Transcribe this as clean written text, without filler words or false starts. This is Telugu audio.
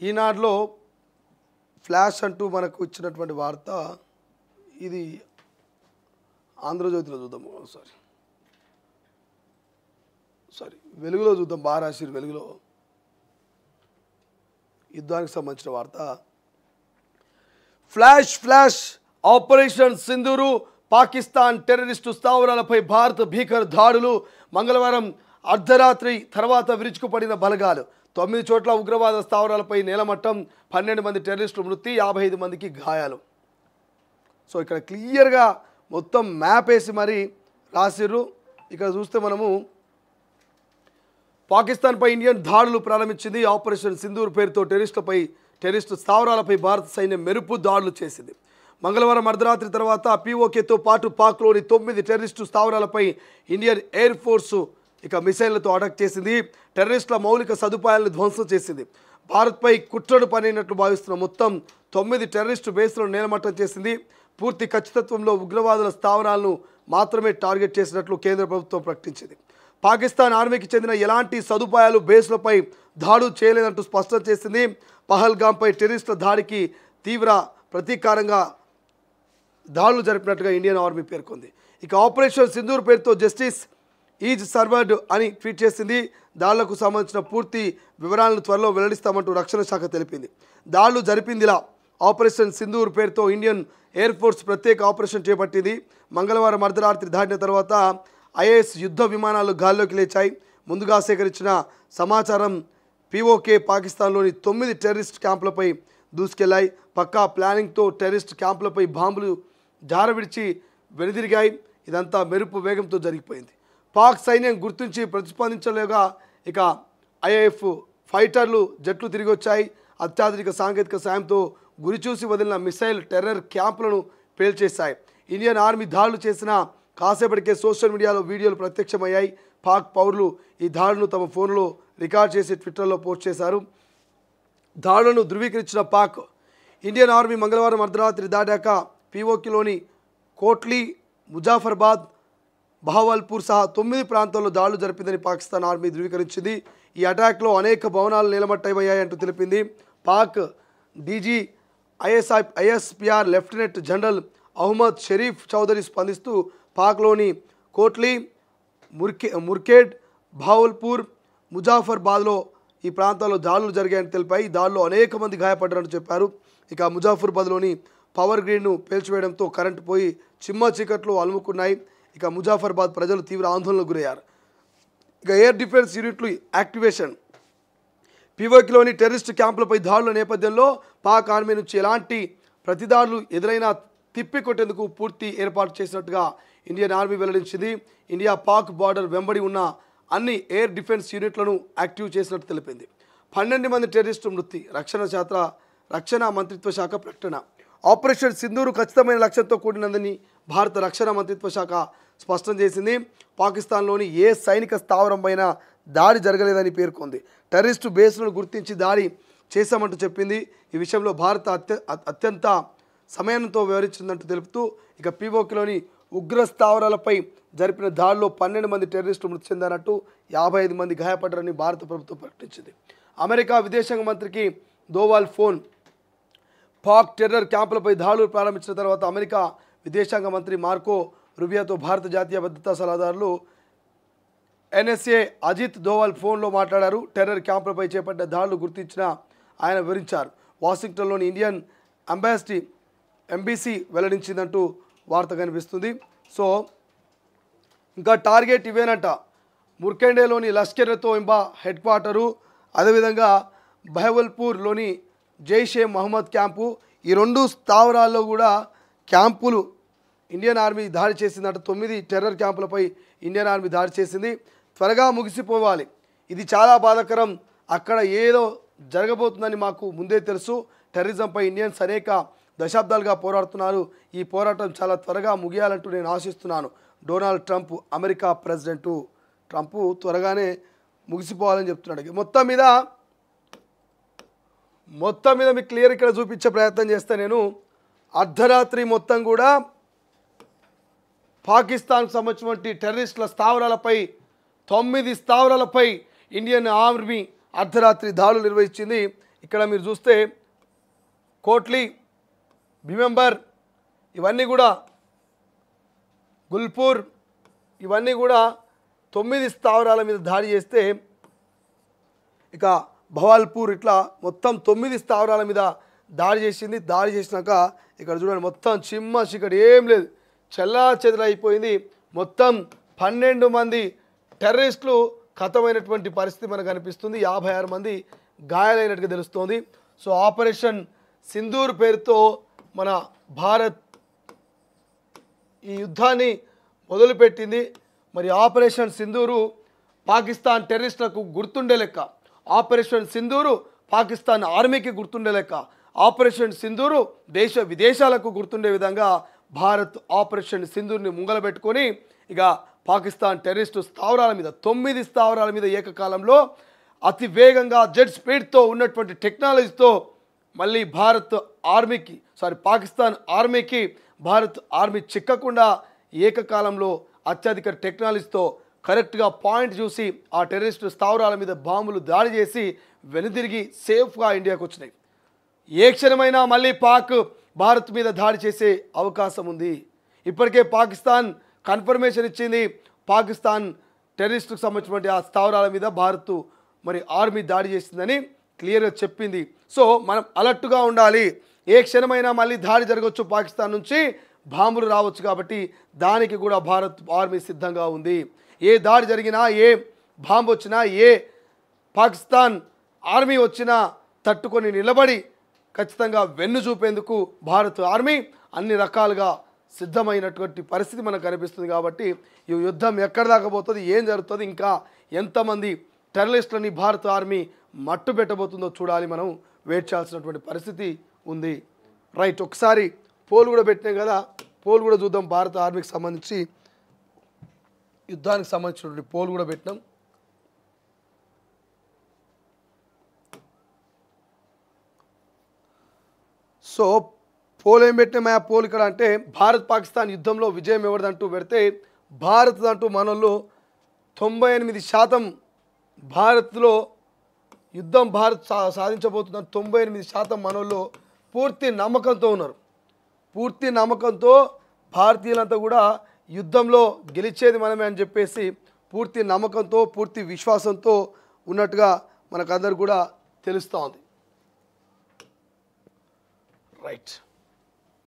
ఈనాడులో ఫ్లాష్ అంటూ మనకు ఇచ్చినటువంటి వార్త ఇది ఆంధ్రజ్యోతిలో చూద్దాం సారీ వెలుగులో చూద్దాం బారాశిర్ వెలుగులో యుద్ధానికి సంబంధించిన వార్త flash operation Sindoor Pakistan terrorist స్థావరాలపై భారత భీకర దాడులు మంగళవారం అర్ధరాత్రి తర్వాత విరుచుకుపడిన బలగాలు 9 చోట్ల ఉగ్రవాద స్థావరాలపై నేలమట్టం 12 మంది టెర్రరిస్టులు మృతి 55 మందికి గాయాలు. సో ఇక్కడ క్లియర్గా మొత్తం మ్యాప్ వేసి మరి రాసిర్రు. ఇక్కడ చూస్తే మనము పాకిస్తాన్పై ఇండియన్ దాడులు ప్రారంభించింది. ఆపరేషన్ సింధూర్ పేరుతో టెర్రరిస్టు స్థావరాలపై భారత సైన్యం మెరుపు దాడులు చేసింది. మంగళవారం అర్ధరాత్రి తర్వాత పీఓకేతో పాటు పాక్లోని 9 టెర్రరిస్టు స్థావరాలపై ఇండియన్ ఎయిర్ ఫోర్సు మిసైళ్లతో అటాక్ చేసింది. టెర్రరిస్టుల మౌలిక సదుపాయాలను ధ్వంసం చేసింది. భారత్పై కుట్రను పనినట్లు భావిస్తున్న మొత్తం 9 టెర్రరిస్టు బేస్లను నేలమట్టం చేసింది. పూర్తి ఖచ్చితత్వంలో ఉగ్రవాదుల స్థావరాలను మాత్రమే టార్గెట్ చేసినట్లు కేంద్ర ప్రభుత్వం ప్రకటించింది. పాకిస్తాన్ ఆర్మీకి చెందిన ఎలాంటి సదుపాయాలు బేస్లపై దాడులు చేయలేదంటూ స్పష్టం చేసింది. పహల్గాంపై టెర్రరిస్టుల దాడికి తీవ్ర ప్రతీకారంగా దాడులు జరిపినట్టుగా ఇండియన్ ఆర్మీ పేర్కొంది. ఆపరేషన్ సింధూర్ పేరుతో జస్టిస్ ఈజ్ సర్వర్డ్ అని ట్వీట్ చేసింది. దాడులకు సంబంధించిన పూర్తి వివరాలను త్వరలో వెల్లడిస్తామంటూ రక్షణ శాఖ తెలిపింది. దాడులు జరిపిందిలా ఆపరేషన్ సింధూర్ పేరుతో ఇండియన్ ఎయిర్ ఫోర్స్ ప్రత్యేక ఆపరేషన్ చేపట్టింది. మంగళవారం అర్ధరాత్రి దాటిన తర్వాత ఐఏఎస్ యుద్ధ విమానాలు గాల్లోకి లేచాయి. ముందుగా సేకరించిన సమాచారం పీఓకే పాకిస్తాన్లోని 9 టెర్రరిస్ట్ క్యాంపులపై దూసుకెళ్లాయి. పక్కా ప్లానింగ్తో టెర్రరిస్ట్ క్యాంపులపై బాంబులు జారవిడిచి వెనుదిరిగాయి. ఇదంతా మెరుపు వేగంతో జరిగిపోయింది. పాక్ సైన్యం గుర్తించి ప్రతిస్పందించలేగా ఐఏఎఫ్ ఫైటర్లు జట్లు తిరిగి వచ్చాయి. అత్యాధునిక సాంకేతిక సాయంతో గురిచూసి వదిలిన మిసైల్ టెర్రర్ క్యాంపులను పేల్చేశాయి. ఇండియన్ ఆర్మీ దాడులు చేసిన కాసేపటికే సోషల్ మీడియాలో వీడియోలు ప్రత్యక్షమయ్యాయి. పాక్ పౌరులు ఈ దాడులను తమ ఫోన్లో రికార్డ్ చేసి ట్విట్టర్లో పోస్ట్ చేశారు. దాడులను ధృవీకరించిన పాక్ ఇండియన్ ఆర్మీ మంగళవారం అర్ధరాత్రి దాటాక పీఓకేలోని కోట్లీ, ముజాఫర్బాద్, బహవల్పూర్ సహా 9 ప్రాంతాల్లో దాడులు జరిపిందని పాకిస్తాన్ ఆర్మీ ధృవీకరించింది. ఈ అటాక్లో అనేక భవనాలు నేలమట్టమయ్యాయంటూ తెలిపింది. Pak DG ISPR lieutenant general Ahmed Sharif Chaudhry స్పందిస్తూ పాక్లోని కోట్లీ, ముర్కేడ్, బహవల్పూర్, ముజాఫర్బాద్లో ఈ ప్రాంతాల్లో దాడులు జరిగాయని తెలిపాయి. దాడిలో అనేక మంది గాయపడ్డారని చెప్పారు. ముజాఫర్బాద్లోని పవర్ గ్రిడ్ను పేల్చివేయడంతో కరెంటు పోయి చిమ్మ చీకట్లు అలుముకున్నాయి. ముజాఫర్బాద్ ప్రజలు తీవ్ర ఆందోళనకు గురయ్యారు. ఎయిర్ డిఫెన్స్ యూనిట్లు యాక్టివేషన్. పీఓకేలోని టెర్రరిస్ట్ క్యాంపులపై దాడుల నేపథ్యంలో పాక్ ఆర్మీ నుంచి ఎలాంటి ప్రతిదాడులు ఎదురైనా తిప్పికొట్టేందుకు పూర్తి ఏర్పాటు చేసినట్టుగా ఇండియన్ ఆర్మీ వెల్లడించింది. ఇండియా పాక్ బార్డర్ వెంబడి ఉన్న అన్ని ఎయిర్ డిఫెన్స్ యూనిట్లను యాక్టివ్ చేసినట్టు తెలిపింది. 12 మంది టెర్రరిస్టు మృతి. రక్షణ మంత్రిత్వ శాఖ ప్రకటన. ఆపరేషన్ సింధూరు ఖచ్చితమైన లక్ష్యంతో కూడినదని భారత రక్షణ మంత్రిత్వ శాఖ స్పష్టం చేసింది. పాకిస్తాన్లోని ఏ సైనిక స్థావరంపైన దాడి జరగలేదని పేర్కొంది. టెర్రరిస్టు బేస్లను గుర్తించి దాడి చేశామంటూ చెప్పింది. ఈ విషయంలో భారత అత్యంత సమయంతో వివరించిందంటూ తెలుపుతూ పీఓకేలోని ఉగ్ర స్థావరాలపై జరిపిన దాడిలో 12 మంది టెర్రరిస్టులు మృతి చెందారన్నట్టు 55 మంది గాయపడ్డారని భారత ప్రభుత్వం ప్రకటించింది. అమెరికా విదేశాంగ మంత్రికి దోవాల్ ఫోన్. పాక్ టెర్రర్ క్యాంపులపై దాడులు ప్రారంభించిన తర్వాత అమెరికా విదేశాంగ మంత్రి మార్కో రుబియోతో భారత జాతీయ భద్రతా సలహాదారులు ఎన్ఎస్ఏ అజిత్ దోవాల్ ఫోన్లో మాట్లాడారు. టెర్రర్ క్యాంపులపై చేపట్టిన దాడులు గుర్తించిన ఆయన వివరించారు. వాషింగ్టన్లోని ఇండియన్ ఎంబసీ వెల్లడించిందంటూ వార్త కనిపిస్తుంది. సో ఇంకా టార్గెట్ ఇవేనంట. ముర్కెండేలోని లష్కర్-e-తోయిబా హెడ్ క్వార్టరు, అదేవిధంగా బహవల్పూర్లోని జైషే మహమ్మద్ క్యాంపు, ఈ 2 స్థావరాల్లో కూడా క్యాంపులు ఇండియన్ ఆర్మీ దాడి చేసిందంట. 9 టెర్రర్ క్యాంపులపై ఇండియన్ ఆర్మీ దాడి చేసింది. త్వరగా ముగిసిపోవాలి. ఇది చాలా బాధాకరం. అక్కడ ఏదో జరగబోతుందని మాకు ముందే తెలుసు. టెర్రరిజంపై ఇండియన్స్ అనేక దశాబ్దాలుగా పోరాడుతున్నారు. ఈ పోరాటం చాలా త్వరగా ముగియాలంటూ నేను ఆశిస్తున్నాను. Donald Trump, America president Trump త్వరగానే ముగిసిపోవాలని చెప్తున్నాడు. మొత్తం మీద మీకు క్లియర్ ఇక్కడ చూపించే ప్రయత్నం చేస్తే నేను అర్ధరాత్రి మొత్తం కూడా పాకిస్తాన్కు సంబంధించినటువంటి టెర్రరిస్టుల స్థావరాలపై 9 స్థావరాలపై ఇండియన్ ఆర్మీ అర్ధరాత్రి దాడులు నిర్వహించింది. ఇక్కడ మీరు చూస్తే కోట్లీ, భీమెంబర్ ఇవన్నీ కూడా, గుల్పూర్ ఇవన్నీ కూడా 9 స్థావరాల మీద దాడి చేస్తే, ఇక భవాల్పూర్ ఇట్లా మొత్తం 9 స్థావరాల మీద దాడి చేసింది. దాడి చేసినాక ఇక్కడ చూడండి మొత్తం చిమ్మ చీకటి, ఏం లేదు, చెల్లా చెదరైపోయింది. మొత్తం 12 మంది టెర్రరిస్టులు ఖతమైనటువంటి పరిస్థితి మనకు కనిపిస్తుంది. 56 మంది గాయాలైనట్టుగా తెలుస్తోంది. సో ఆపరేషన్ సింధూర్ పేరుతో మన భారత్ ఈ యుద్ధాన్ని మొదలుపెట్టింది. మరి ఆపరేషన్ సింధూరు పాకిస్తాన్ టెర్రరిస్టులకు గుర్తుండే లెక్క, ఆపరేషన్ సింధూరు పాకిస్తాన్ ఆర్మీకి గుర్తుండే లెక్క, ఆపరేషన్ సింధూరు దేశ విదేశాలకు గుర్తుండే విధంగా భారత్ ఆపరేషన్ సింధూర్ని ముంగల పెట్టుకొని ఇక పాకిస్తాన్ టెర్రరిస్టు స్థావరాల మీద 9 స్థావరాల మీద ఏకకాలంలో అతి వేగంగా జెట్ స్పీడ్తో ఉన్నటువంటి టెక్నాలజీతో మళ్ళీ పాకిస్తాన్ ఆర్మీకి భారత్ ఆర్మీ చిక్కకుండా ఏకకాలంలో అత్యధిక టెక్నాలజీతో కరెక్ట్గా పాయింట్ చూసి ఆ టెర్రరిస్టు స్థావరాల మీద బాంబులు దాడి చేసి వెనుదిరిగి సేఫ్గా ఇండియాకు వచ్చినాయి. ఏ క్షణమైనా మళ్ళీ భారత్ మీద దాడి చేసే అవకాశం ఉంది. ఇప్పటికే పాకిస్తాన్ కన్ఫర్మేషన్ ఇచ్చింది, పాకిస్తాన్ టెర్రరిస్టుకు సంబంధించినటువంటి ఆ స్థావరాల మీద భారత్ మరి ఆర్మీ దాడి చేసిందని క్లియర్గా చెప్పింది. సో మనం అలర్ట్గా ఉండాలి, ఏ క్షణమైనా మళ్ళీ దాడి జరగవచ్చు, పాకిస్తాన్ నుంచి బాంబులు రావచ్చు. కాబట్టి దానికి కూడా భారత్ ఆర్మీ సిద్ధంగా ఉంది. ఏ దాడి జరిగినా, ఏ బాంబు వచ్చినా, ఏ పాకిస్తాన్ ఆర్మీ వచ్చినా తట్టుకొని నిలబడి ఖచ్చితంగా వెన్ను చూపేందుకు భారత్ ఆర్మీ అన్ని రకాలుగా సిద్ధమైనటువంటి పరిస్థితి మనకు కనిపిస్తుంది. కాబట్టి ఈ యుద్ధం ఎక్కడ దాకా పోతుంది, ఏం జరుగుతుంది, ఇంకా ఎంతమంది టెర్రరిస్టులని భారత ఆర్మీ మట్టు పెట్టబోతుందో చూడాలి, మనం వెయిట్ చేయాల్సినటువంటి పరిస్థితి ఉంది. రైట్, ఒకసారి పోల్ కూడా పెట్టినాం కదా, పోల్ కూడా చూద్దాం. భారత ఆర్మీకి సంబంధించి యుద్ధానికి సంబంధించినటువంటి పోల్ కూడా పెట్టినాం. సో పోల్ ఏం పెట్టినాం, ఆ పోల్ ఇక్కడ అంటే భారత్ పాకిస్తాన్ యుద్ధంలో విజయం ఎవరిదంటూ పెడితే భారత్ అంటూ మనల్లో 98% భారత్లో యుద్ధం భారత్ సాధించబోతుందని 98% మనోళ్ళు పూర్తి నమ్మకంతో ఉన్నారు. పూర్తి నమ్మకంతో భారతీయులంతా కూడా యుద్ధంలో గెలిచేది మనమే అని చెప్పేసి పూర్తి నమ్మకంతో, పూర్తి విశ్వాసంతో ఉన్నట్టుగా మనకందరు కూడా తెలుస్తూ ఉంది. రైట్.